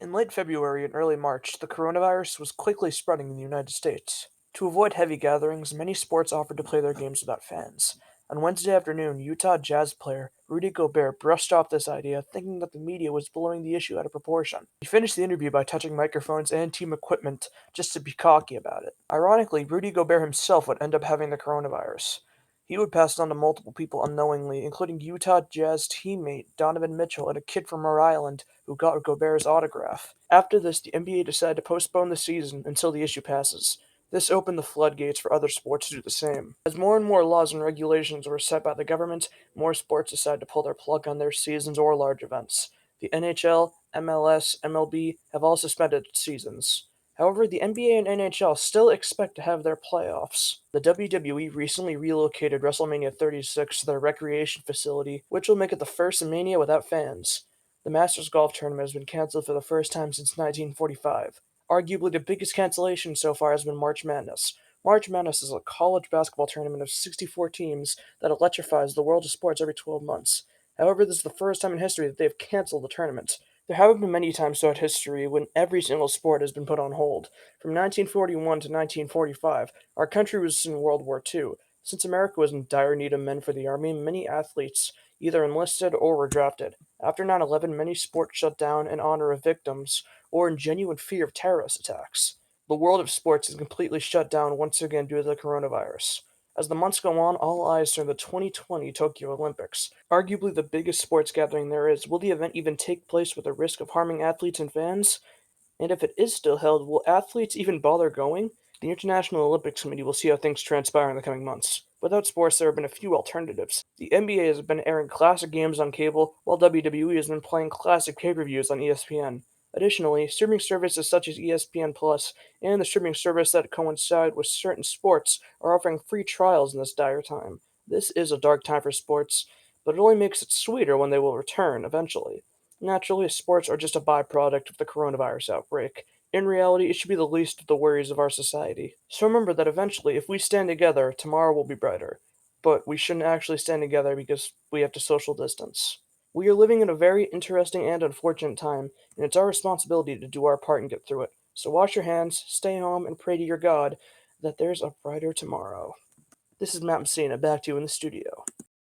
In late February and early March, the coronavirus was quickly spreading in the United States. To avoid heavy gatherings, many sports offered to play their games without fans. On Wednesday afternoon, Utah Jazz player Rudy Gobert brushed off this idea, thinking that the media was blowing the issue out of proportion. He finished the interview by touching microphones and team equipment just to be cocky about it. Ironically, Rudy Gobert himself would end up having the coronavirus. He would pass it on to multiple people unknowingly, including Utah Jazz teammate Donovan Mitchell and a kid from Rhode Island who got Gobert's autograph. After this, the NBA decided to postpone the season until the issue passes. This opened the floodgates for other sports to do the same. As more and more laws and regulations were set by the government, more sports decided to pull their plug on their seasons or large events. The NHL, MLS, MLB have all suspended seasons. However, the NBA and NHL still expect to have their playoffs. The WWE recently relocated WrestleMania 36 to their recreation facility, which will make it the first Mania without fans. The Masters Golf Tournament has been canceled for the first time since 1945. Arguably, the biggest cancellation so far has been March Madness. March Madness is a college basketball tournament of 64 teams that electrifies the world of sports every 12 months. However, this is the first time in history that they have canceled the tournament. There haven't been many times throughout history when every single sport has been put on hold. From 1941 to 1945, our country was in World War II. Since America was in dire need of men for the Army, many athletes either enlisted or were drafted. After 9/11, many sports shut down in honor of victims or in genuine fear of terrorist attacks. The world of sports is completely shut down once again due to the coronavirus. As the months go on, all eyes turn to the 2020 Tokyo Olympics. Arguably the biggest sports gathering there is, will the event even take place with the risk of harming athletes and fans? And if it is still held, will athletes even bother going? The International Olympics Committee will see how things transpire in the coming months. Without sports, there have been a few alternatives. The NBA has been airing classic games on cable, while WWE has been playing classic pay-per-views on ESPN. Additionally, streaming services such as ESPN Plus and the streaming service that coincide with certain sports are offering free trials in this dire time. This is a dark time for sports, but it only makes it sweeter when they will return eventually. Naturally, sports are just a byproduct of the coronavirus outbreak. In reality, it should be the least of the worries of our society. So remember that eventually, if we stand together, tomorrow will be brighter. But we shouldn't actually stand together because we have to social distance. We are living in a very interesting and unfortunate time, and it's our responsibility to do our part and get through it. So wash your hands, stay home, and pray to your God that there's a brighter tomorrow. This is Matt Messina, back to you in the studio.